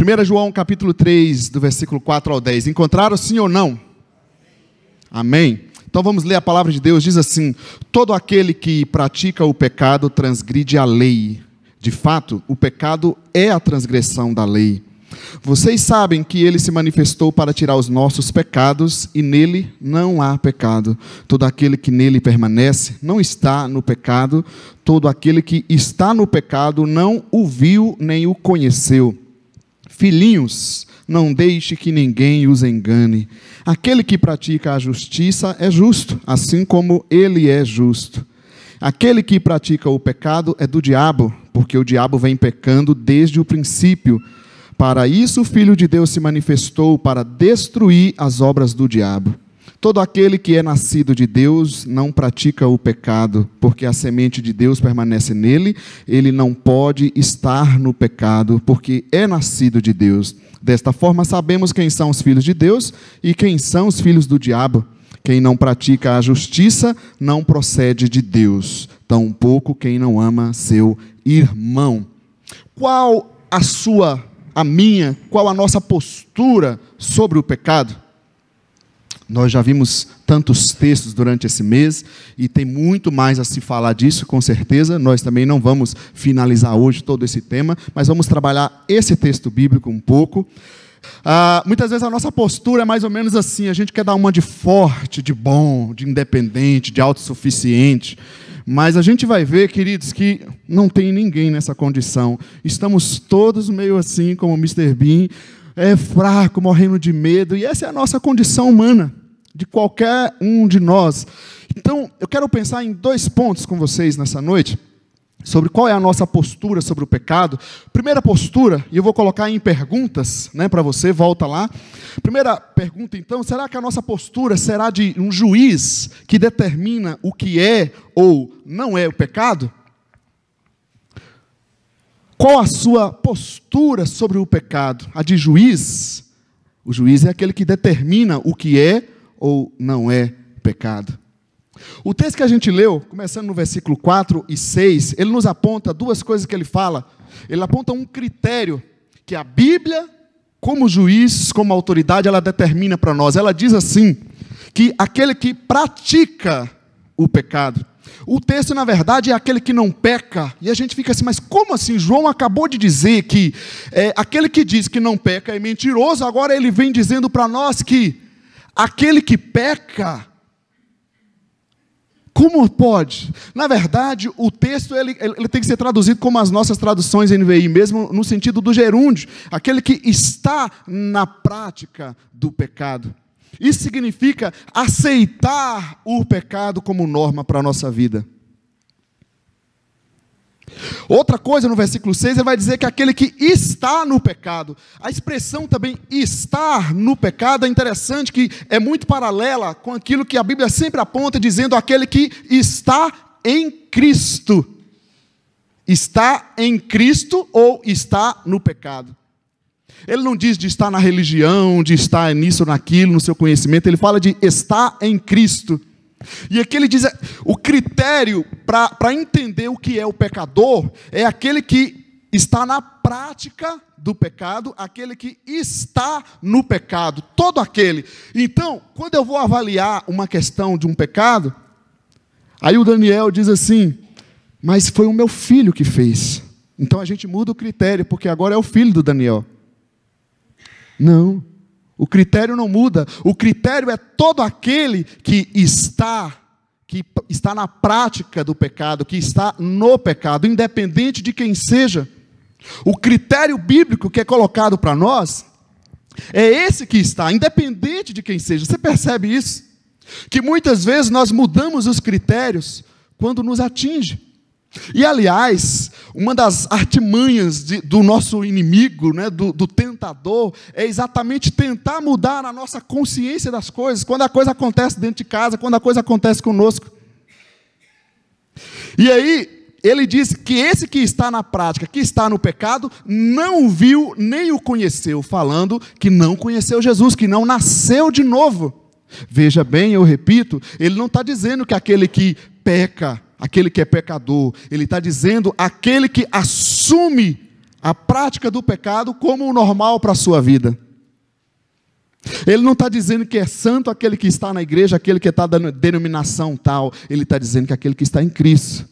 1 João capítulo 3, do versículo 4 ao 10. Encontraram sim ou não? Amém? Então vamos ler a palavra de Deus. Diz assim: todo aquele que pratica o pecado transgride a lei. De fato, o pecado é a transgressão da lei. Vocês sabem que ele se manifestou para tirar os nossos pecados, e nele não há pecado. Todo aquele que nele permanece não está no pecado. Todo aquele que está no pecado não o viu nem o conheceu. Filhinhos, não deixe que ninguém os engane. Aquele que pratica a justiça é justo, assim como ele é justo. Aquele que pratica o pecado é do diabo, porque o diabo vem pecando desde o princípio. Para isso o Filho de Deus se manifestou, para destruir as obras do diabo. Todo aquele que é nascido de Deus não pratica o pecado, porque a semente de Deus permanece nele. Ele não pode estar no pecado, porque é nascido de Deus. Desta forma sabemos quem são os filhos de Deus e quem são os filhos do diabo. Quem não pratica a justiça não procede de Deus, tampouco quem não ama seu irmão. Qual qual a nossa postura sobre o pecado? Nós já vimos tantos textos durante esse mês e tem muito mais a se falar disso, com certeza. Nós também não vamos finalizar hoje todo esse tema, mas vamos trabalhar esse texto bíblico um pouco. Muitas vezes a nossa postura é mais ou menos assim: a gente quer dar uma de forte, de bom, de independente, de autossuficiente. Mas a gente vai ver, queridos, que não tem ninguém nessa condição. Estamos todos meio assim, como o Mr. Bean, fraco, morrendo de medo. E essa é a nossa condição humana, de qualquer um de nós. Então, eu quero pensar em 2 pontos com vocês nessa noite, sobre qual é a nossa postura sobre o pecado. Primeira postura, e eu vou colocar em perguntas, para você, volta lá. Primeira pergunta, então: será que a nossa postura será de um juiz que determina o que é ou não é o pecado? Qual a sua postura sobre o pecado? A de juiz? O juiz é aquele que determina o que é ou não é pecado. O texto que a gente leu, começando no versículo 4 e 6, ele nos aponta 2 coisas que ele fala. Ele aponta um critério que a Bíblia, como juiz, como autoridade, ela determina para nós. Ela diz assim, que aquele que pratica o pecado. O texto, na verdade, é aquele que não peca. E a gente fica assim: mas como assim? João acabou de dizer que aquele que diz que não peca é mentiroso. Agora ele vem dizendo para nós que aquele que peca, como pode? Na verdade, o texto ele tem que ser traduzido como as nossas traduções NVI, mesmo no sentido do gerúndio, aquele que está na prática do pecado. Isso significa aceitar o pecado como norma para a nossa vida. Outra coisa, no versículo 6, ele vai dizer que aquele que está no pecado. A expressão também estar no pecado é interessante, que é muito paralela com aquilo que a Bíblia sempre aponta, dizendo aquele que está em Cristo. Está em Cristo ou está no pecado. Ele não diz de estar na religião, de estar nisso, naquilo, no seu conhecimento. Ele fala de estar em Cristo. E aqui ele diz, o critério para entender o que é o pecador é aquele que está na prática do pecado, aquele que está no pecado, todo aquele. Então, quando eu vou avaliar uma questão de um pecado, aí o Daniel diz assim: mas foi o meu filho que fez. Então a gente muda o critério, porque agora é o filho do Daniel. Não. O critério não muda. O critério é todo aquele que está na prática do pecado, que está no pecado, independente de quem seja. O critério bíblico que é colocado para nós é esse que está, independente de quem seja. Você percebe isso? Que muitas vezes nós mudamos os critérios quando nos atinge. E, aliás, uma das artimanhas do nosso inimigo, do tentador, é exatamente tentar mudar a nossa consciência das coisas, quando a coisa acontece dentro de casa, quando a coisa acontece conosco. E aí, ele diz que esse que está na prática, que está no pecado, não o viu nem o conheceu, falando que não conheceu Jesus, que não nasceu de novo. Veja bem, eu repito, ele não está dizendo que aquele que peca, aquele que é pecador, ele está dizendo aquele que assume a prática do pecado como o normal para a sua vida. Ele não está dizendo que é santo aquele que está na igreja, aquele que está dando denominação tal. Ele está dizendo que aquele que está em Cristo.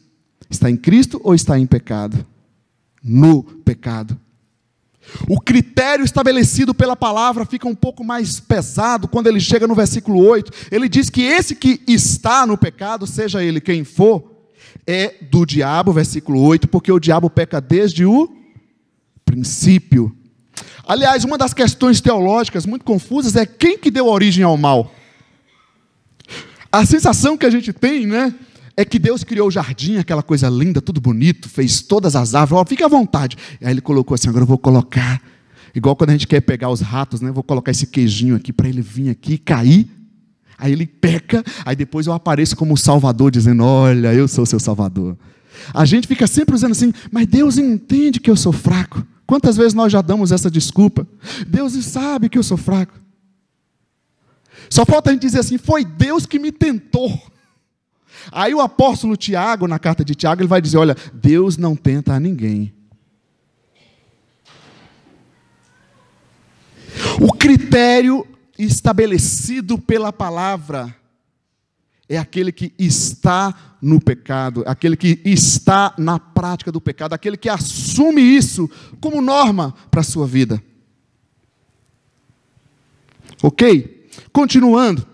Está em Cristo ou está em pecado? No pecado. O critério estabelecido pela palavra fica um pouco mais pesado quando ele chega no versículo 8. Ele diz que esse que está no pecado, seja ele quem for, é do diabo, versículo 8, porque o diabo peca desde o princípio. Aliás, uma das questões teológicas muito confusas é quem que deu origem ao mal. A sensação que a gente tem, né, é que Deus criou o jardim, aquela coisa linda, tudo bonito, fez todas as árvores, fica à vontade. E aí ele colocou assim, agora eu vou colocar, igual quando a gente quer pegar os ratos, né, vou colocar esse queijinho aqui para ele vir aqui e cair. Aí ele peca, aí depois eu apareço como o Salvador, dizendo, olha, eu sou o seu Salvador. A gente fica sempre usando assim, mas Deus entende que eu sou fraco. Quantas vezes nós já damos essa desculpa? Deus sabe que eu sou fraco. Só falta a gente dizer assim, foi Deus que me tentou. Aí o apóstolo Tiago, na carta de Tiago, ele vai dizer, olha, Deus não tenta a ninguém. O critério estabelecido pela palavra é aquele que está no pecado, aquele que está na prática do pecado, aquele que assume isso como norma para a sua vida. Ok? Continuando.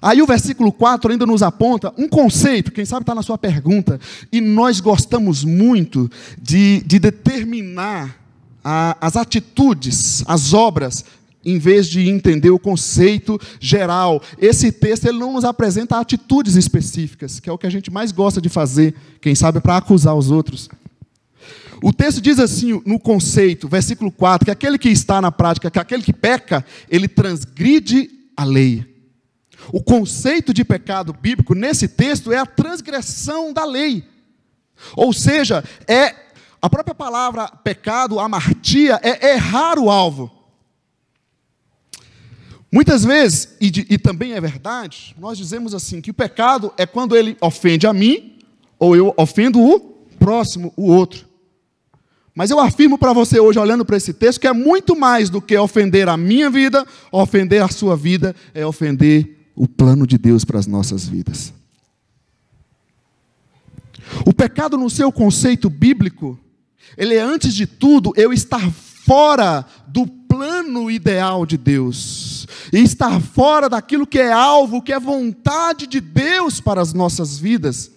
Aí o versículo 4 ainda nos aponta um conceito, quem sabe está na sua pergunta, e nós gostamos muito de determinar as atitudes, as obras, em vez de entender o conceito geral. Esse texto ele não nos apresenta atitudes específicas, que é o que a gente mais gosta de fazer, quem sabe para acusar os outros. O texto diz assim, no conceito, versículo 4, que aquele que está na prática, que aquele que peca, ele transgride a lei. O conceito de pecado bíblico nesse texto é a transgressão da lei. Ou seja, a própria palavra pecado, amartia, é errar o alvo. Muitas vezes, e também é verdade, nós dizemos assim, que o pecado é quando ele ofende a mim, ou eu ofendo o próximo, o outro. Mas eu afirmo para você hoje, olhando para esse texto, que é muito mais do que ofender a minha vida, ofender a sua vida, é ofender o plano de Deus para as nossas vidas. O pecado no seu conceito bíblico, ele é antes de tudo, eu estar fora do plano ideal de Deus, e estar fora daquilo que é alvo, que é vontade de Deus para as nossas vidas.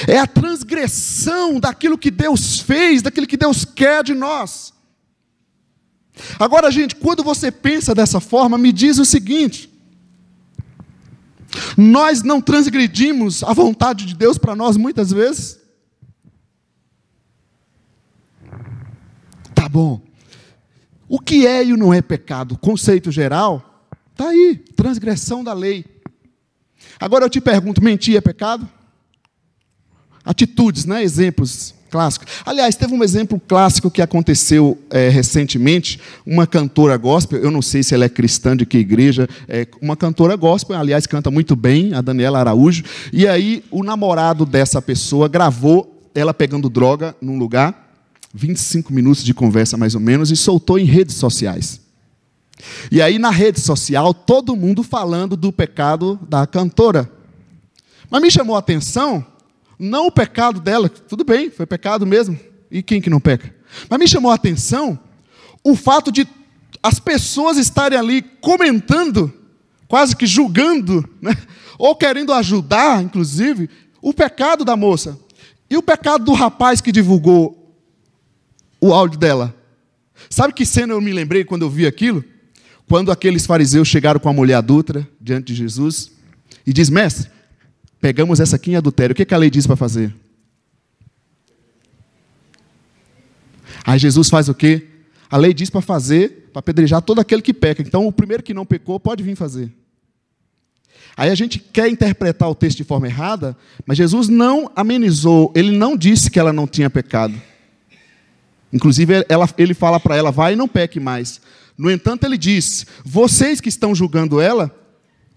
É a transgressão daquilo que Deus fez, daquilo que Deus quer de nós. Agora, gente, quando você pensa dessa forma, me diz o seguinte: nós não transgredimos a vontade de Deus para nós muitas vezes? Tá bom. O que é e o não é pecado? Conceito geral, está aí, transgressão da lei. Agora eu te pergunto, mentir é pecado? Atitudes, né? Exemplos clássicos. Aliás, teve um exemplo clássico que aconteceu recentemente. Uma cantora gospel, eu não sei se ela é cristã de que igreja, uma cantora gospel, aliás, canta muito bem, a Daniela Araújo. E aí, o namorado dessa pessoa gravou ela pegando droga num lugar, 25 minutos de conversa mais ou menos, e soltou em redes sociais. E aí, na rede social, todo mundo falando do pecado da cantora. Mas me chamou a atenção, não o pecado dela, tudo bem, foi pecado mesmo, e quem que não peca? Mas me chamou a atenção o fato de as pessoas estarem ali comentando, quase que julgando, né? Ou querendo ajudar, inclusive, o pecado da moça. E o pecado do rapaz que divulgou o áudio dela. Sabe que cena eu me lembrei quando eu vi aquilo? Quando aqueles fariseus chegaram com a mulher adúltera diante de Jesus e diz: mestre, pegamos essa aqui em adultério, o que a lei diz para fazer? Aí Jesus faz o quê? A lei diz para fazer, para apedrejar todo aquele que peca. Então o primeiro que não pecou pode vir fazer. Aí a gente quer interpretar o texto de forma errada, mas Jesus não amenizou, ele não disse que ela não tinha pecado. Inclusive ele fala para ela, vai e não peque mais. No entanto ele diz, vocês que estão julgando ela,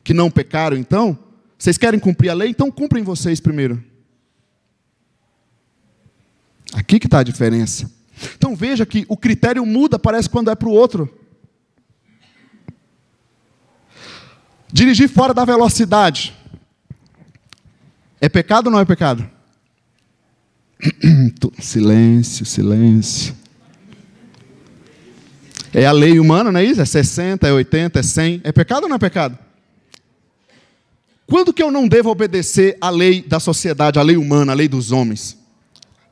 que não pecaram então, vocês querem cumprir a lei? Então cumprem vocês primeiro. Aqui que está a diferença. Então veja que o critério muda, parece, quando é para o outro. Dirigir fora da velocidade é pecado ou não é pecado? Silêncio, silêncio. É a lei humana, não é isso? É 60, é 80, é 100. É pecado ou não é pecado? Quando que eu não devo obedecer à lei da sociedade, à lei humana, à lei dos homens?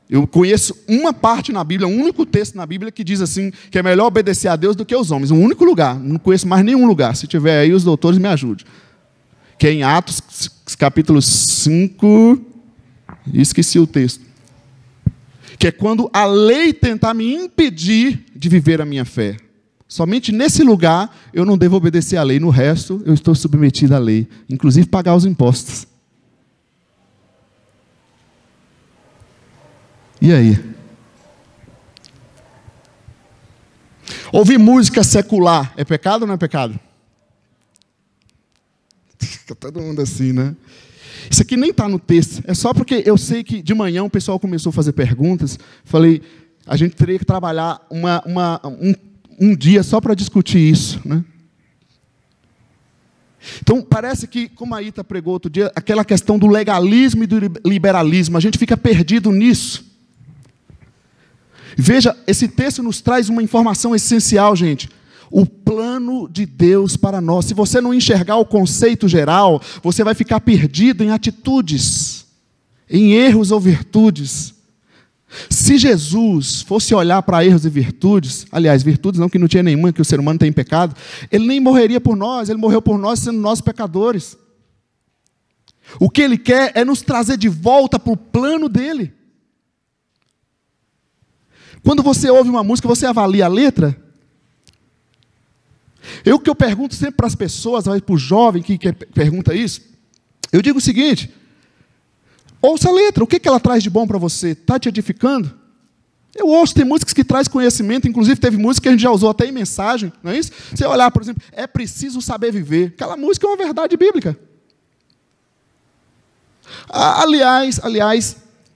Eu conheço uma parte na Bíblia, um único texto na Bíblia que diz assim, que é melhor obedecer a Deus do que aos homens. Um único lugar, não conheço mais nenhum lugar. Se tiver aí, os doutores me ajudem. Que é em Atos, capítulo 5, esqueci o texto. Que é quando a lei tentar me impedir de viver a minha fé. Somente nesse lugar eu não devo obedecer à lei. No resto, eu estou submetido à lei. Inclusive pagar os impostos. E aí? Ouvir música secular é pecado ou não é pecado? Fica todo mundo assim, né? Isso aqui nem está no texto. É só porque eu sei que de manhã o pessoal começou a fazer perguntas. Falei, a gente teria que trabalhar um dia só para discutir isso, né? Então, parece que, como a Ita pregou outro dia, aquela questão do legalismo e do liberalismo, a gente fica perdido nisso. Veja, esse texto nos traz uma informação essencial, gente. O plano de Deus para nós. Se você não enxergar o conceito geral, você vai ficar perdido em atitudes, em erros ou virtudes. Se Jesus fosse olhar para erros e virtudes, aliás, virtudes não, que não tinha nenhuma, que o ser humano tem pecado, ele nem morreria por nós, ele morreu por nós sendo nós pecadores. O que ele quer é nos trazer de volta para o plano dele. Quando você ouve uma música, você avalia a letra? O que eu pergunto sempre para as pessoas, para o jovem que pergunta isso, eu digo o seguinte: ouça a letra, o que ela traz de bom para você? Está te edificando? Eu ouço, tem músicas que traz conhecimento, inclusive teve música que a gente já usou até em mensagem, não é isso? Você olhar, por exemplo, é preciso saber viver. Aquela música é uma verdade bíblica. Aliás,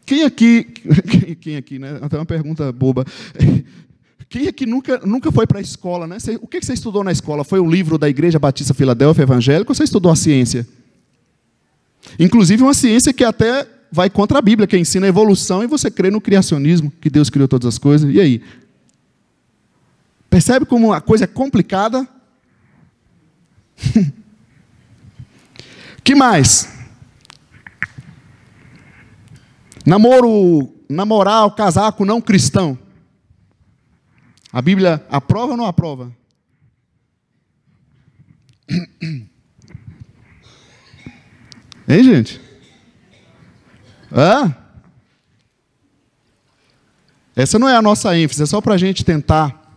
quem aqui, né? Até uma pergunta boba. Quem aqui nunca foi para a escola, né? O que você estudou na escola? Foi um livro da Igreja Batista Filadélfia Evangélica ou você estudou a ciência? Inclusive uma ciência que até vai contra a Bíblia, que ensina a evolução e você crê no criacionismo, que Deus criou todas as coisas. E aí? Percebe como a coisa é complicada? Que mais? Namorar o casaco não cristão. A Bíblia aprova ou não aprova? Hein, gente? Essa não é a nossa ênfase, é só para a gente tentar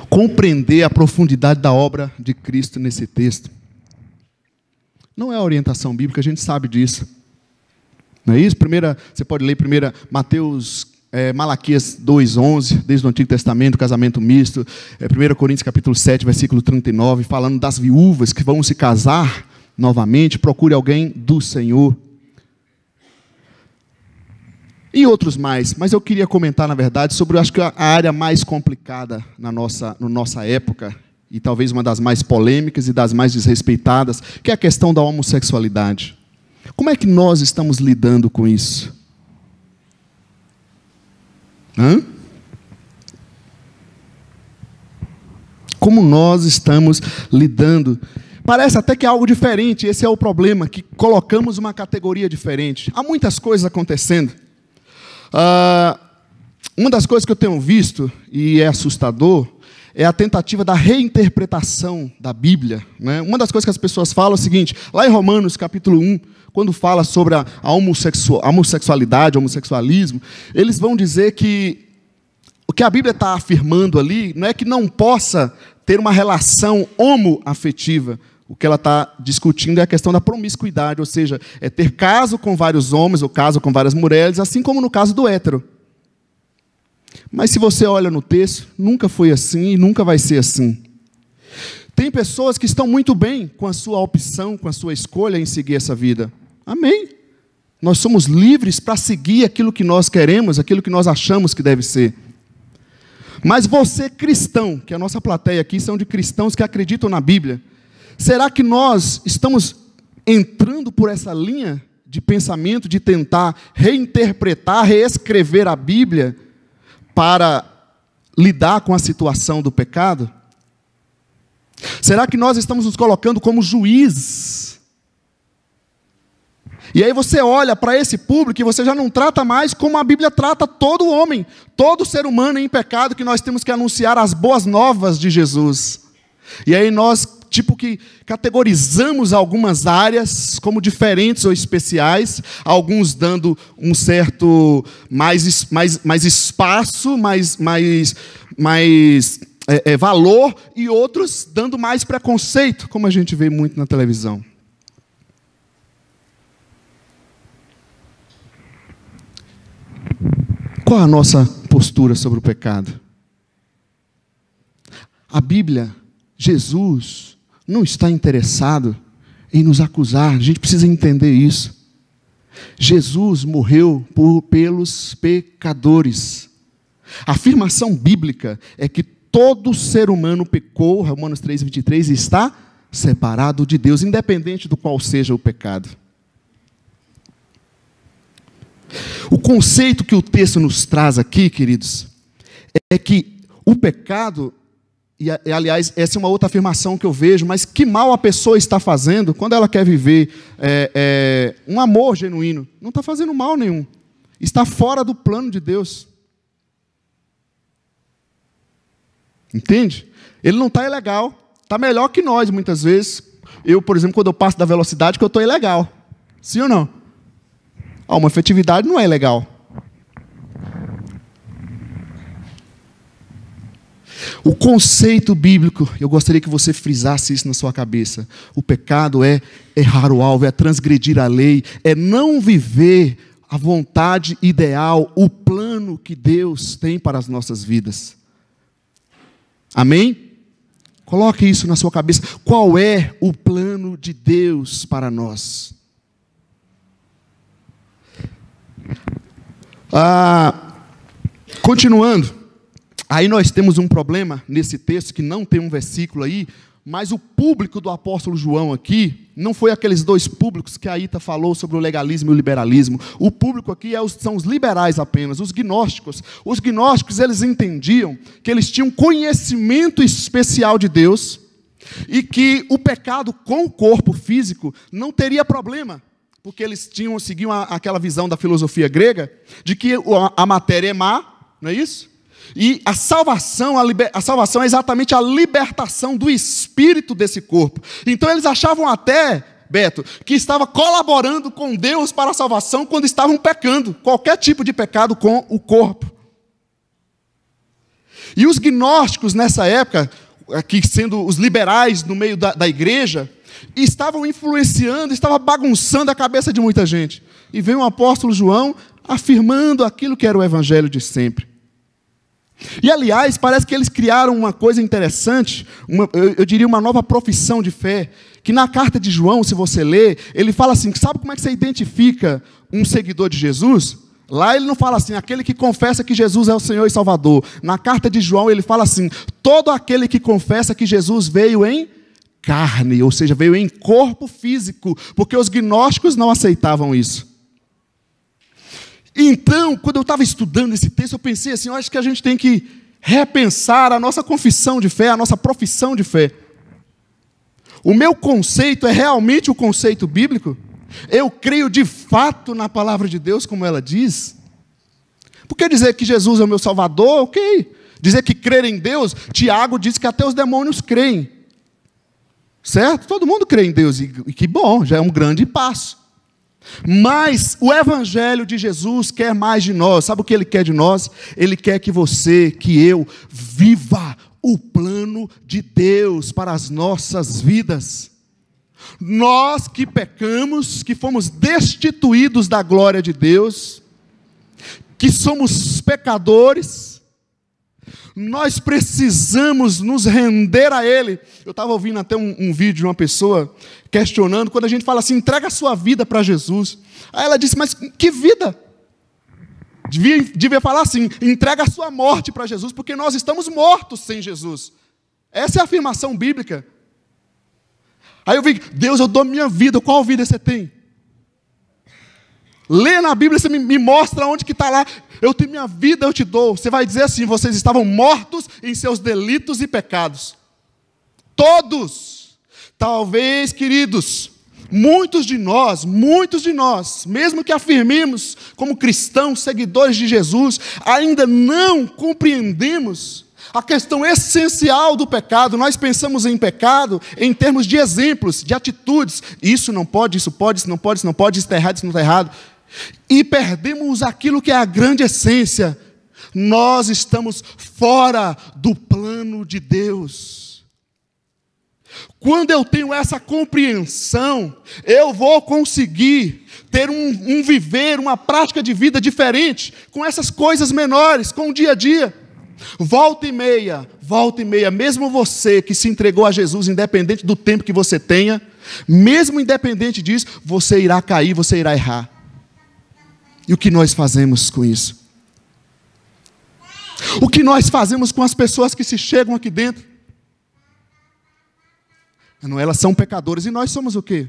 compreender a profundidade da obra de Cristo nesse texto. Não é a orientação bíblica, a gente sabe disso. Não é isso? Você pode ler primeiro Malaquias 2:11, desde o Antigo Testamento, casamento misto. 1 Coríntios capítulo 7, versículo 39, falando das viúvas que vão se casar novamente. Procure alguém do Senhor. E outros mais. Mas eu queria comentar, na verdade, sobre, acho que a área mais complicada na nossa época, e talvez uma das mais polêmicas e das mais desrespeitadas, que é a questão da homossexualidade. Como é que nós estamos lidando com isso? Como nós estamos lidando? Parece até que é algo diferente, esse é o problema, que colocamos uma categoria diferente. Há muitas coisas acontecendo. Uma das coisas que eu tenho visto, e é assustador, é a tentativa da reinterpretação da Bíblia, né? Uma das coisas que as pessoas falam é o seguinte, lá em Romanos capítulo 1, quando fala sobre a homossexualidade, homossexualismo, eles vão dizer que o que a Bíblia está afirmando ali não é que não possa ter uma relação homoafetiva. O que ela está discutindo é a questão da promiscuidade, ou seja, é ter caso com vários homens ou caso com várias mulheres, assim como no caso do hétero. Mas se você olha no texto, nunca foi assim e nunca vai ser assim. Tem pessoas que estão muito bem com a sua opção, com a sua escolha em seguir essa vida. Amém. Nós somos livres para seguir aquilo que nós queremos, aquilo que nós achamos que deve ser. Mas você, cristão, que a nossa plateia aqui são de cristãos que acreditam na Bíblia, será que nós estamos entrando por essa linha de pensamento, de tentar reinterpretar, reescrever a Bíblia para lidar com a situação do pecado? Será que nós estamos nos colocando como juízes? E aí você olha para esse público e você já não trata mais como a Bíblia trata todo homem, todo ser humano em pecado, que nós temos que anunciar as boas novas de Jesus. E aí nós, que categorizamos algumas áreas como diferentes ou especiais, alguns dando um certo mais espaço, mais valor, e outros dando mais preconceito, como a gente vê muito na televisão. Qual a nossa postura sobre o pecado? A Bíblia, Jesus, não está interessado em nos acusar. A gente precisa entender isso. Jesus morreu pelos pecadores. A afirmação bíblica é que todo ser humano pecou, Romanos 3:23, e está separado de Deus, independente do qual seja o pecado. O conceito que o texto nos traz aqui, queridos, é que o pecado, e aliás, essa é uma outra afirmação que eu vejo, mas que mal a pessoa está fazendo quando ela quer viver um amor genuíno? Não está fazendo mal nenhum. Está fora do plano de Deus. Entende? Ele não está ilegal. Está melhor que nós, muitas vezes. Eu, por exemplo, quando eu passo da velocidade, que eu estou ilegal. Sim ou não? A homoafetividade não é legal. O conceito bíblico, eu gostaria que você frisasse isso na sua cabeça. O pecado é errar o alvo, é transgredir a lei, é não viver a vontade ideal, o plano que Deus tem para as nossas vidas. Amém? Coloque isso na sua cabeça. Qual é o plano de Deus para nós? Continuando, aí nós temos um problema nesse texto, que não tem um versículo aí, mas o público do apóstolo João aqui, não foi aqueles dois públicos que a Ita falou sobre o legalismo e o liberalismo. O público aqui são os liberais apenas, os gnósticos. Os gnósticos, eles entendiam que eles tinham conhecimento especial de Deus, e que o pecado com o corpo físico não teria problema, porque eles seguiam aquela visão da filosofia grega, de que a matéria é má, não é isso? E a salvação é exatamente a libertação do espírito desse corpo. Então eles achavam até, Beto, que estava colaborando com Deus para a salvação quando estavam pecando, qualquer tipo de pecado com o corpo. E os gnósticos nessa época, aqui sendo os liberais no meio da igreja, estavam influenciando, estavam bagunçando a cabeça de muita gente. E veio o apóstolo João afirmando aquilo que era o evangelho de sempre. E, aliás, parece que eles criaram uma coisa interessante, eu diria uma nova profissão de fé, que na carta de João, se você ler, ele fala assim, sabe como é que você identifica um seguidor de Jesus? Lá ele não fala assim, aquele que confessa que Jesus é o Senhor e Salvador. Na carta de João ele fala assim, todo aquele que confessa que Jesus veio em carne, ou seja, veio em corpo físico, porque os gnósticos não aceitavam isso. Então, quando eu estava estudando esse texto, eu pensei assim, eu acho que a gente tem que repensar a nossa confissão de fé, a nossa profissão de fé. O meu conceito é realmente o conceito bíblico? Eu creio de fato na palavra de Deus, como ela diz? Porque dizer que Jesus é o meu Salvador, ok. Dizer que crer em Deus, Tiago diz que até os demônios creem. Certo? Todo mundo crê em Deus, e que bom, já é um grande passo. Mas o evangelho de Jesus quer mais de nós. Sabe o que ele quer de nós? Ele quer que você, que eu, viva o plano de Deus para as nossas vidas. Nós que pecamos, que fomos destituídos da glória de Deus, que somos pecadores, nós precisamos nos render a Ele. Eu estava ouvindo até um vídeo de uma pessoa questionando, quando a gente fala assim, entrega a sua vida para Jesus. Aí ela disse, mas que vida? Devia falar assim, entrega a sua morte para Jesus, porque nós estamos mortos sem Jesus. Essa é a afirmação bíblica. Aí eu vi, Deus, eu dou minha vida, qual vida você tem? Lê na Bíblia, você me mostra onde que está lá. Eu tenho minha vida, eu te dou. Você vai dizer assim, vocês estavam mortos em seus delitos e pecados. Todos. Talvez, queridos, muitos de nós, mesmo que afirmemos como cristãos, seguidores de Jesus, ainda não compreendemos a questão essencial do pecado. Nós pensamos em pecado em termos de exemplos, de atitudes. Isso não pode, isso pode, isso não pode, isso não pode, isso está errado, isso não está errado. E perdemos aquilo que é a grande essência. Nós estamos fora do plano de Deus. Quando eu tenho essa compreensão, eu vou conseguir ter um viver, uma prática de vida diferente, com essas coisas menores, com o dia a dia. Volta e meia, mesmo você que se entregou a Jesus, independente do tempo que você tenha, mesmo independente disso, você irá cair, você irá errar. E o que nós fazemos com isso? O que nós fazemos com as pessoas que se chegam aqui dentro? Não, elas são pecadoras, e nós somos o quê?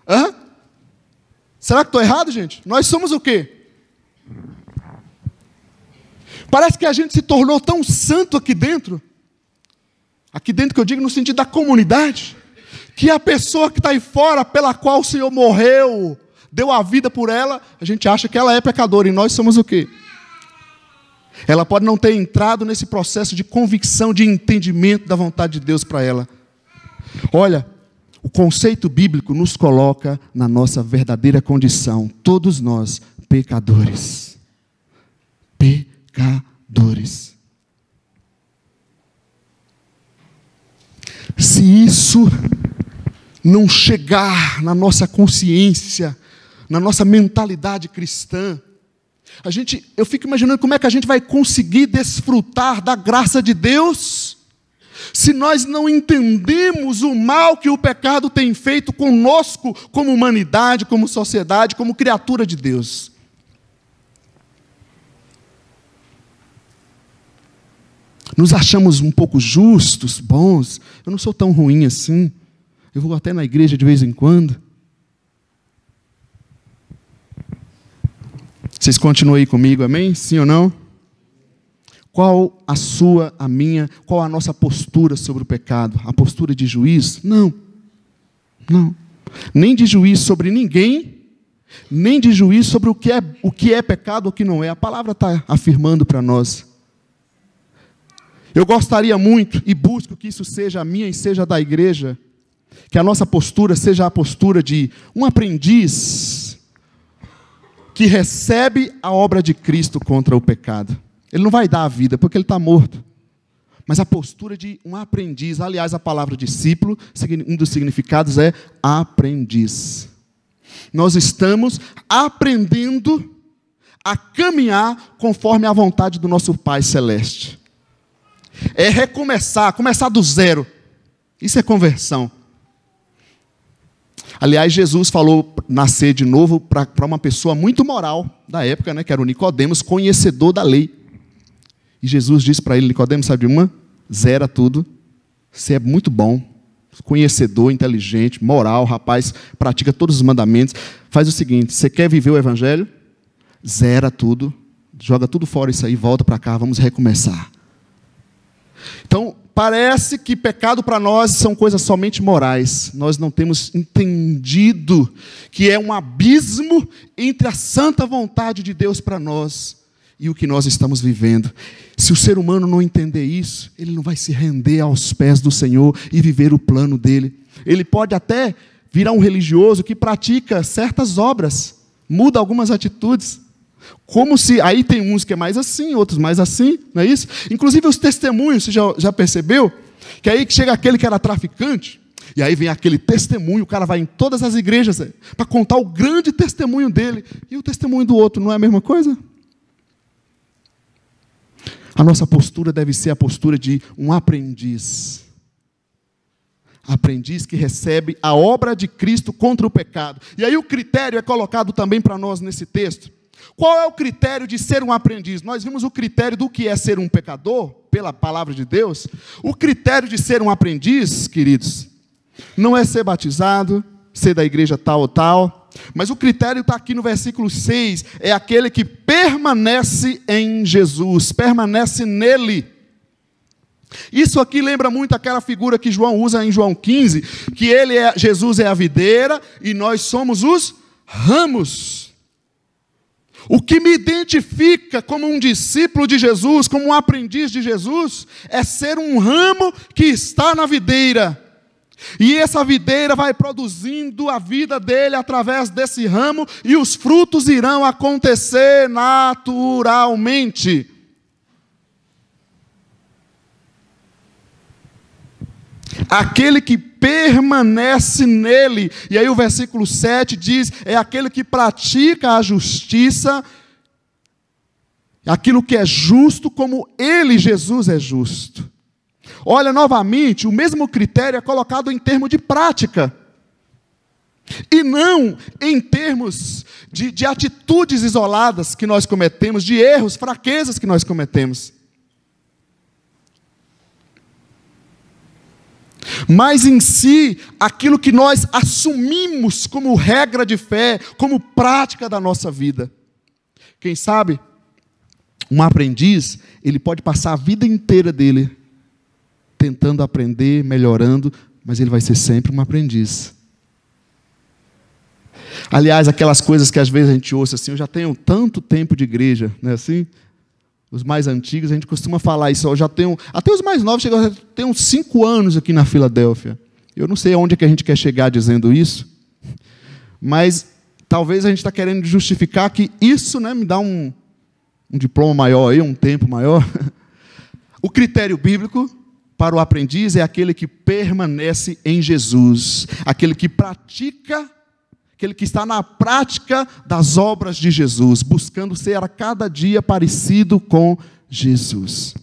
Hã? Será que estou errado, gente? Nós somos o quê? Parece que a gente se tornou tão santo aqui dentro que eu digo no sentido da comunidade, que a pessoa que está aí fora, pela qual o Senhor morreu, deu a vida por ela, a gente acha que ela é pecadora, e nós somos o quê? Ela pode não ter entrado nesse processo de convicção, de entendimento da vontade de Deus para ela. Olha, o conceito bíblico nos coloca na nossa verdadeira condição, todos nós pecadores. Pecadores. Se isso não chegar na nossa consciência, na nossa mentalidade cristã, eu fico imaginando como é que a gente vai conseguir desfrutar da graça de Deus, se nós não entendemos o mal que o pecado tem feito conosco, como humanidade, como sociedade, como criatura de Deus. Nos achamos um pouco justos, bons. Eu não sou tão ruim assim. Eu vou até na igreja de vez em quando. Vocês continuam aí comigo, amém? Sim ou não? Qual a sua, a minha, qual a nossa postura sobre o pecado? A postura de juiz? Não. Não. Nem de juiz sobre ninguém, nem de juiz sobre o que é pecado ou o que não é. A palavra está afirmando para nós. Eu gostaria muito, e busco que isso seja a minha e seja da igreja, que a nossa postura seja a postura de um aprendiz que recebe a obra de Cristo contra o pecado. Ele não vai dar a vida, porque ele está morto. Mas a postura de um aprendiz, aliás, a palavra discípulo, um dos significados é aprendiz. Nós estamos aprendendo a caminhar conforme a vontade do nosso Pai Celeste. É recomeçar, começar do zero. Isso é conversão. Aliás, Jesus falou nascer de novo para uma pessoa muito moral da época, né, que era o Nicodemos, conhecedor da lei. E Jesus disse para ele, Nicodemos, sabe de uma? Zera tudo. Você é muito bom, conhecedor, inteligente, moral, rapaz, pratica todos os mandamentos. Faz o seguinte, você quer viver o evangelho? Zera tudo, joga tudo fora isso aí, volta para cá, vamos recomeçar. Então, parece que pecado para nós são coisas somente morais. Nós não temos entendido que é um abismo entre a santa vontade de Deus para nós e o que nós estamos vivendo. Se o ser humano não entender isso, ele não vai se render aos pés do Senhor e viver o plano dele. Ele pode até virar um religioso que pratica certas obras, muda algumas atitudes, como se, aí tem uns que é mais assim, outros mais assim, não é isso? Inclusive os testemunhos, você já percebeu? Que aí chega aquele que era traficante, e aí vem aquele testemunho, o cara vai em todas as igrejas para contar o grande testemunho dele, e o testemunho do outro não é a mesma coisa? A nossa postura deve ser a postura de um aprendiz. Aprendiz que recebe a obra de Cristo contra o pecado. E aí o critério é colocado também para nós nesse texto. Qual é o critério de ser um aprendiz? Nós vimos o critério do que é ser um pecador, pela palavra de Deus. O critério de ser um aprendiz, queridos, não é ser batizado, ser da igreja tal ou tal, mas o critério está aqui no versículo 6, é aquele que permanece em Jesus, permanece nele. Isso aqui lembra muito aquela figura que João usa em João 15, que Jesus é a videira e nós somos os ramos. O que me identifica como um discípulo de Jesus, como um aprendiz de Jesus, é ser um ramo que está na videira. E essa videira vai produzindo a vida dele através desse ramo, e os frutos irão acontecer naturalmente. Aquele que permanece nele, e aí o versículo 7 diz, é aquele que pratica a justiça, aquilo que é justo como ele, Jesus, é justo. Olha, novamente, o mesmo critério é colocado em termos de prática, e não em termos de atitudes isoladas que nós cometemos, de erros, fraquezas que nós cometemos. Mas em si, aquilo que nós assumimos como regra de fé, como prática da nossa vida. Quem sabe, um aprendiz, ele pode passar a vida inteira dele tentando aprender, melhorando, mas ele vai ser sempre um aprendiz. Aliás, aquelas coisas que às vezes a gente ouça assim, eu já tenho tanto tempo de igreja, não é assim? Os mais antigos, a gente costuma falar isso, eu já tenho, até os mais novos, eu tenho uns 5 anos aqui na Filadélfia. Eu não sei onde é que a gente quer chegar dizendo isso, mas talvez a gente está querendo justificar que isso, né, me dá um diploma maior, aí, um tempo maior. O critério bíblico para o aprendiz é aquele que permanece em Jesus, aquele que pratica, aquele que está na prática das obras de Jesus, buscando ser a cada dia parecido com Jesus.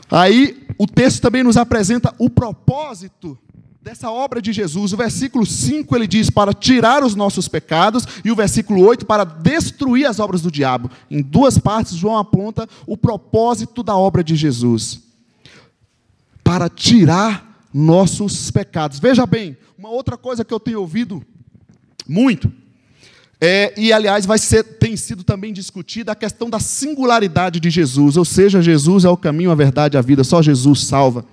Aí, o texto também nos apresenta o propósito dessa obra de Jesus. O versículo 5, ele diz, para tirar os nossos pecados, e o versículo 8, para destruir as obras do diabo. Em 2 partes, João aponta o propósito da obra de Jesus. Para tirar nossos pecados. Veja bem, uma outra coisa que eu tenho ouvido muito, e aliás tem sido também discutida, a questão da singularidade de Jesus, ou seja, Jesus é o caminho, a verdade e a vida, só Jesus salva.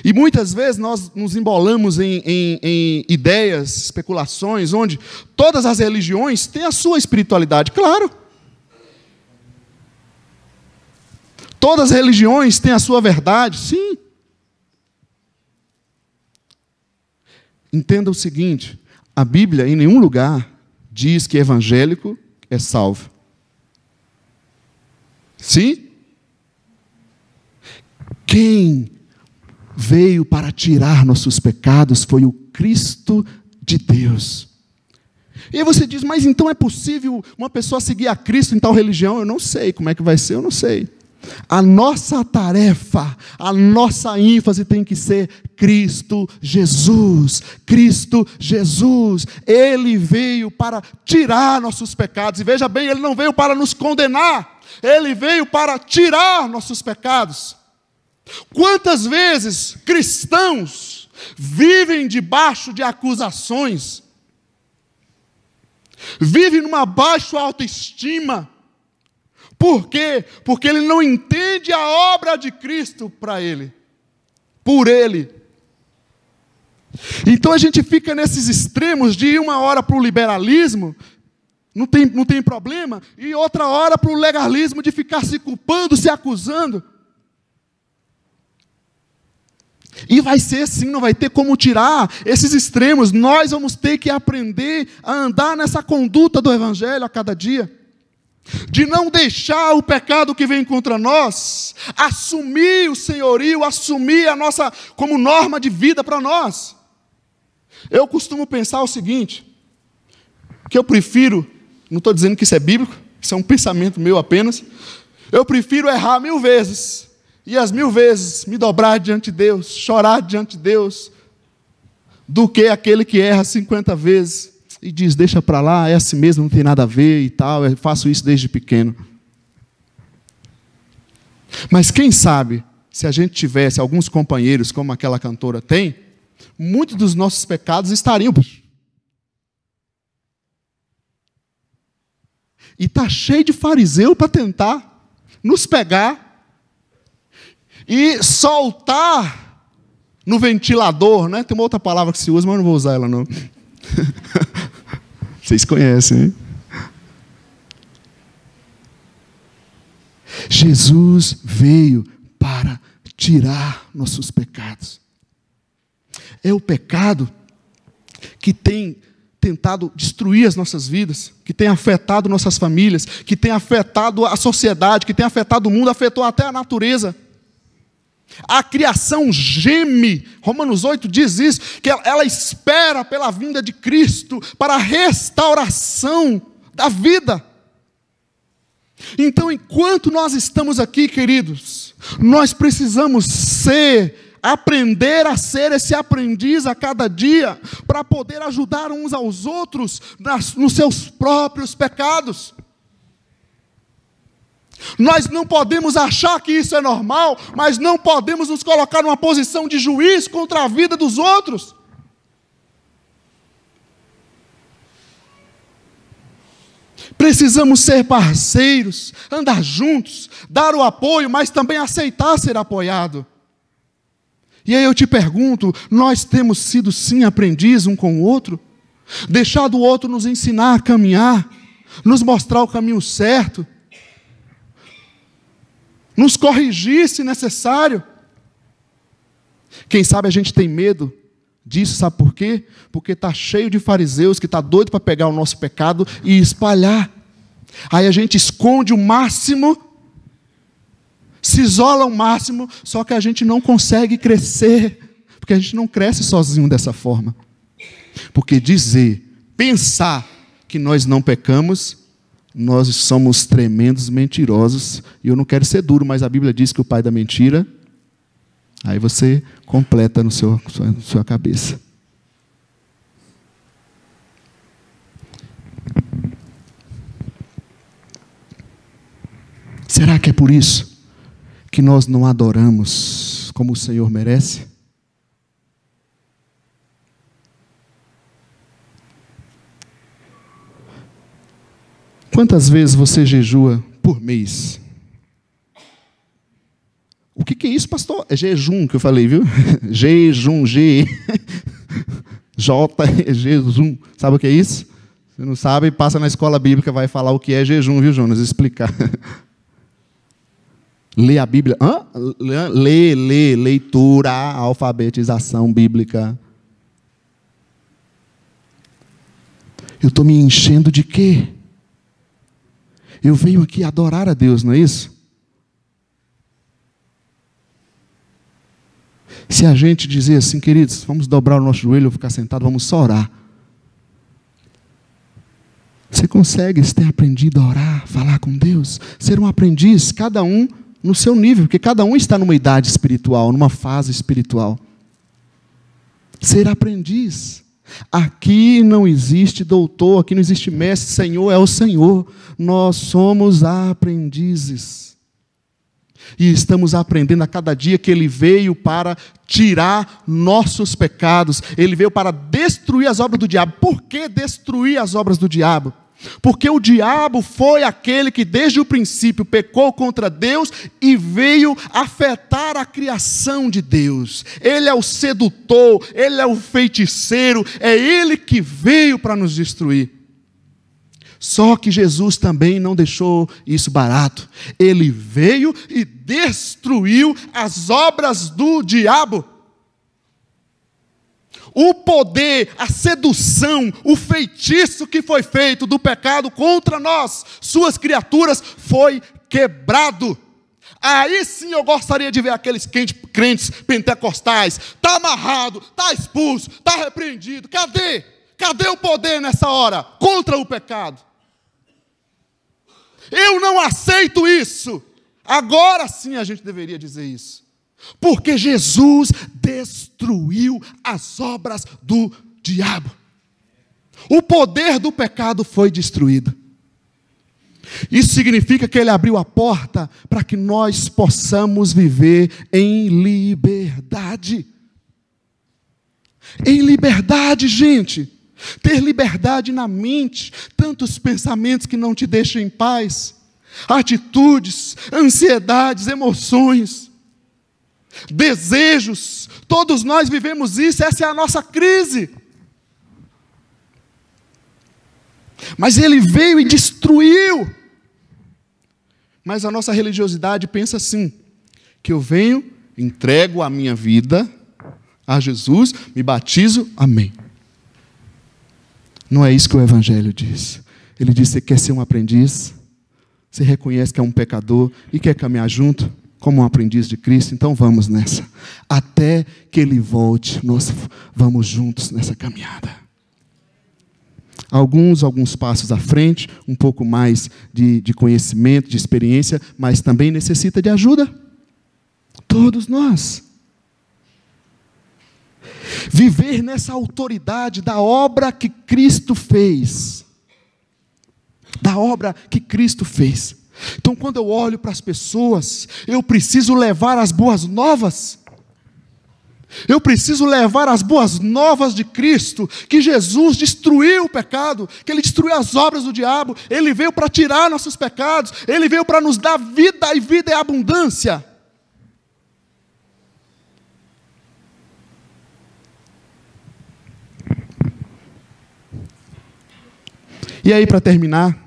E muitas vezes nós nos embolamos em ideias, especulações, onde todas as religiões têm a sua espiritualidade, claro. Todas as religiões têm a sua verdade, sim. Entenda o seguinte, a Bíblia em nenhum lugar diz que evangélico é salvo. Sim? Quem veio para tirar nossos pecados foi o Cristo de Deus. E aí você diz, mas então é possível uma pessoa seguir a Cristo em tal religião? Eu não sei como é que vai ser, eu não sei. A nossa tarefa, a nossa ênfase tem que ser Cristo Jesus. Cristo Jesus, Ele veio para tirar nossos pecados. E veja bem, Ele não veio para nos condenar, Ele veio para tirar nossos pecados. Quantas vezes cristãos vivem debaixo de acusações, vivem numa baixa autoestima. Por quê? Porque ele não entende a obra de Cristo para ele, por ele. Então a gente fica nesses extremos de ir uma hora para o liberalismo, não tem problema, e outra hora para o legalismo de ficar se culpando, se acusando. E vai ser assim, não vai ter como tirar esses extremos. Nós vamos ter que aprender a andar nessa conduta do Evangelho a cada dia. De não deixar o pecado que vem contra nós assumir o senhorio, assumir a nossa como norma de vida para nós. Eu costumo pensar o seguinte, que eu prefiro, não estou dizendo que isso é bíblico, isso é um pensamento meu apenas, eu prefiro errar 1000 vezes e as 1000 vezes me dobrar diante de Deus, chorar diante de Deus, do que aquele que erra 50 vezes e diz, deixa para lá, é assim mesmo, não tem nada a ver e tal, eu faço isso desde pequeno. Mas quem sabe, se a gente tivesse alguns companheiros como aquela cantora tem, muitos dos nossos pecados estariam... E está cheio de fariseu para tentar nos pegar e soltar no ventilador, né? Tem uma outra palavra que se usa, mas eu não vou usar ela não. Vocês conhecem, hein? Jesus veio para tirar nossos pecados. É o pecado que tem tentado destruir as nossas vidas, que tem afetado nossas famílias, que tem afetado a sociedade, que tem afetado o mundo, afetou até a natureza. A criação geme, Romanos 8 diz isso, que ela espera pela vinda de Cristo para a restauração da vida. Então, enquanto nós estamos aqui, queridos, nós precisamos aprender a ser esse aprendiz a cada dia, para poder ajudar uns aos outros nos seus próprios pecados. Nós não podemos achar que isso é normal, mas não podemos nos colocar numa posição de juiz contra a vida dos outros. Precisamos ser parceiros, andar juntos, dar o apoio, mas também aceitar ser apoiado. E aí eu te pergunto, nós temos sido sim aprendiz um com o outro? Deixado o outro nos ensinar a caminhar, nos mostrar o caminho certo, nos corrigir se necessário? Quem sabe a gente tem medo disso, sabe por quê? Porque está cheio de fariseus que está doido para pegar o nosso pecado e espalhar. Aí a gente esconde o máximo, se isola ao máximo, só que a gente não consegue crescer, porque a gente não cresce sozinho dessa forma. Porque pensar que nós não pecamos, nós somos tremendos mentirosos, e eu não quero ser duro, mas a Bíblia diz que o pai da mentira, aí você completa na sua cabeça. Será que é por isso que nós não adoramos como o Senhor merece? Quantas vezes você jejua por mês? O que é isso, pastor? É jejum que eu falei, viu? Jejum, jejum. Sabe o que é isso? Você não sabe, passa na escola bíblica, vai falar o que é jejum, viu, Jonas? Explicar. Lê a Bíblia. Leitura, alfabetização bíblica. Eu estou me enchendo de quê? Eu venho aqui adorar a Deus, não é isso? Se a gente dizer assim, queridos, vamos dobrar o nosso joelho, ficar sentado, vamos só orar. Você consegue ter aprendido a orar, falar com Deus, ser um aprendiz, cada um no seu nível, porque cada um está numa idade espiritual, numa fase espiritual. Ser aprendiz. Aqui não existe doutor, aqui não existe mestre, Senhor é o Senhor. Nós somos aprendizes. E estamos aprendendo a cada dia que Ele veio para tirar nossos pecados. Ele veio para destruir as obras do diabo. Por que destruir as obras do diabo? Porque o diabo foi aquele que desde o princípio pecou contra Deus e veio afetar a criação de Deus. Ele é o sedutor, ele é o feiticeiro, é ele que veio para nos destruir. Só que Jesus também não deixou isso barato. Ele veio e destruiu as obras do diabo. O poder, a sedução, o feitiço que foi feito do pecado contra nós, suas criaturas, foi quebrado. Aí sim eu gostaria de ver aqueles crentes pentecostais. Está amarrado, está expulso, está repreendido. Cadê? Cadê o poder nessa hora contra o pecado? Eu não aceito isso. Agora sim a gente deveria dizer isso. Porque Jesus destruiu as obras do diabo. O poder do pecado foi destruído. Isso significa que Ele abriu a porta para que nós possamos viver em liberdade. Em liberdade, gente. Ter liberdade na mente. Tantos pensamentos que não te deixam em paz. Atitudes, ansiedades, emoções, desejos. Todos nós vivemos isso. Essa é a nossa crise. Mas Ele veio e destruiu. Mas a nossa religiosidade pensa assim, que eu venho, entrego a minha vida a Jesus, me batizo, amém. Não é isso que o Evangelho diz. Ele diz: você quer ser um aprendiz? Você reconhece que é um pecador e quer caminhar junto como um aprendiz de Cristo? Então vamos nessa. Até que Ele volte, nós vamos juntos nessa caminhada. Alguns passos à frente, um pouco mais de conhecimento, de experiência, mas também necessita de ajuda. Todos nós. Viver nessa autoridade da obra que Cristo fez. Da obra que Cristo fez. Então, quando eu olho para as pessoas, eu preciso levar as boas novas. Eu preciso levar as boas novas de Cristo, que Jesus destruiu o pecado, que Ele destruiu as obras do diabo, Ele veio para tirar nossos pecados, Ele veio para nos dar vida, e vida é abundância. E aí, para terminar,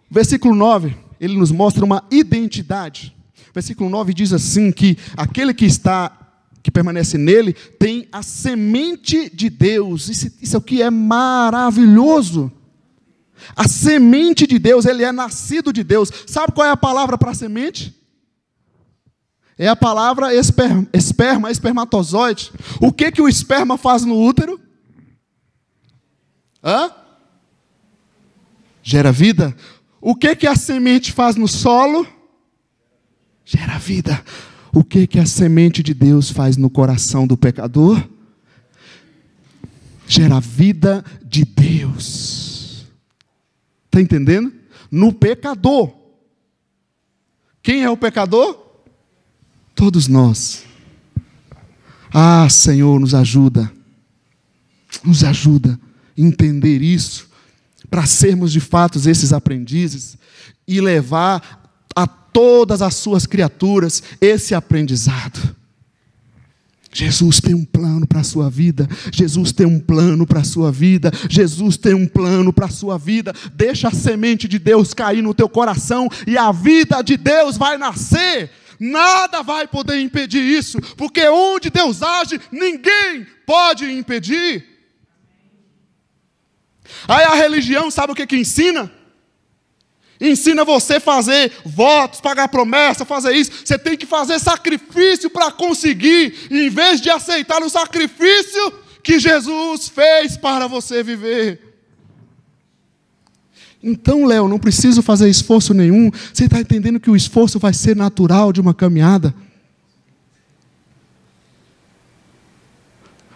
o versículo 9, ele nos mostra uma identidade. O versículo 9 diz assim, que aquele que permanece nele, tem a semente de Deus. Isso aqui é maravilhoso. A semente de Deus, ele é nascido de Deus. Sabe qual é a palavra para semente? É a palavra esperma, espermatozoide. O que o esperma faz no útero? Gera vida. O que a semente faz no solo? Gera vida. O que a semente de Deus faz no coração do pecador? Gera vida de Deus. Está entendendo? No pecador. Quem é o pecador? Todos nós. Ah, Senhor, nos ajuda. Nos ajuda a entender isso, para sermos de fato esses aprendizes e levar a todas as suas criaturas esse aprendizado. Jesus tem um plano para a sua vida. Jesus tem um plano para a sua vida. Jesus tem um plano para a sua vida. Deixa a semente de Deus cair no teu coração e a vida de Deus vai nascer. Nada vai poder impedir isso, porque onde Deus age, ninguém pode impedir. Aí a religião, sabe o que ensina? Ensina você a fazer votos, pagar promessa, fazer isso. Você tem que fazer sacrifício para conseguir, em vez de aceitar o sacrifício que Jesus fez para você viver. Então, Léo, não preciso fazer esforço nenhum. Você está entendendo que o esforço vai ser natural de uma caminhada?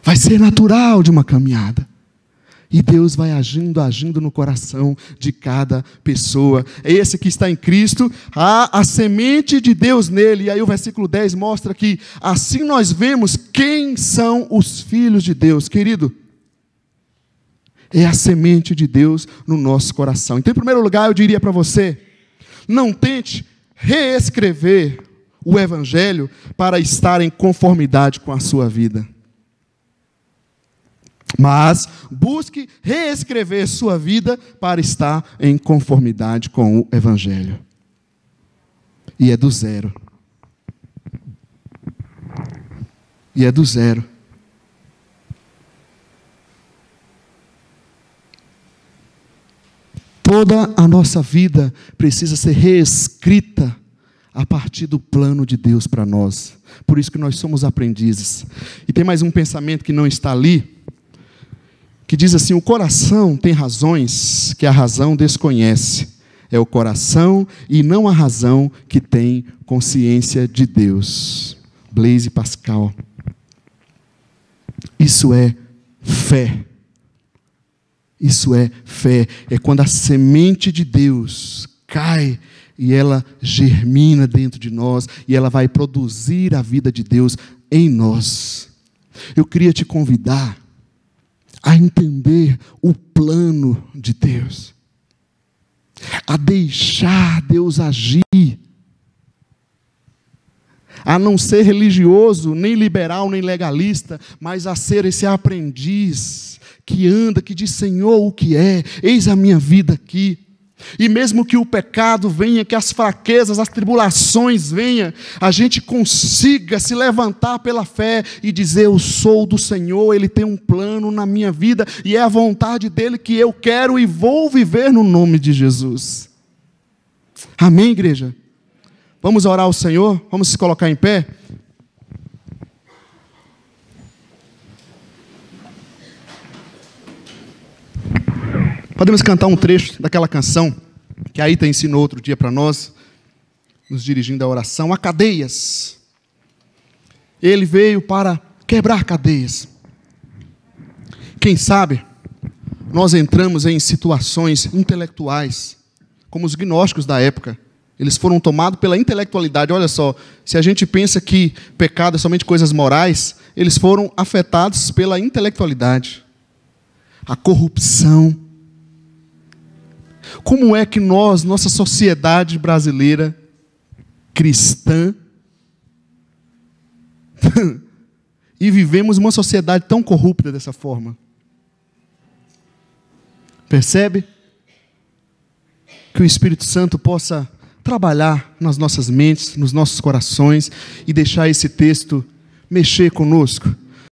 Vai ser natural de uma caminhada. E Deus vai agindo no coração de cada pessoa. Esse que está em Cristo, há a semente de Deus nele. E aí o versículo 10 mostra que assim nós vemos quem são os filhos de Deus. Querido, é a semente de Deus no nosso coração. Então, em primeiro lugar, eu diria para você, não tente reescrever o Evangelho para estar em conformidade com a sua vida. Mas busque reescrever sua vida para estar em conformidade com o Evangelho. E é do zero. E é do zero. Toda a nossa vida precisa ser reescrita a partir do plano de Deus para nós. Por isso que nós somos aprendizes. E tem mais um pensamento que não está ali, que diz assim: o coração tem razões que a razão desconhece. é o coração e não a razão que tem consciência de Deus. Blaise Pascal. Isso é fé. Isso é fé. É quando a semente de Deus cai e ela germina dentro de nós e ela vai produzir a vida de Deus em nós. Eu queria te convidar a entender o plano de Deus, a deixar Deus agir, a não ser religioso, nem liberal, nem legalista, mas a ser esse aprendiz que anda, que diz: Senhor, o que é? Eis a minha vida aqui. E mesmo que o pecado venha, que as fraquezas, as tribulações venham, a gente consiga se levantar pela fé e dizer: eu sou do Senhor, Ele tem um plano na minha vida, e é a vontade dEle que eu quero e vou viver no nome de Jesus. Amém, igreja? Vamos orar ao Senhor? Vamos se colocar em pé? Podemos cantar um trecho daquela canção que a Aita ensinou outro dia para nós, nos dirigindo à oração. Há cadeias. Ele veio para quebrar cadeias. Quem sabe nós entramos em situações intelectuais, como os gnósticos da época. Eles foram tomados pela intelectualidade. Olha só, se a gente pensa que pecado é somente coisas morais, eles foram afetados pela intelectualidade. A corrupção. Como é que nós, nossa sociedade brasileira, cristã, e vivemos uma sociedade tão corrupta dessa forma? Percebe? Que o Espírito Santo possa trabalhar nas nossas mentes, nos nossos corações, e deixar esse texto mexer conosco.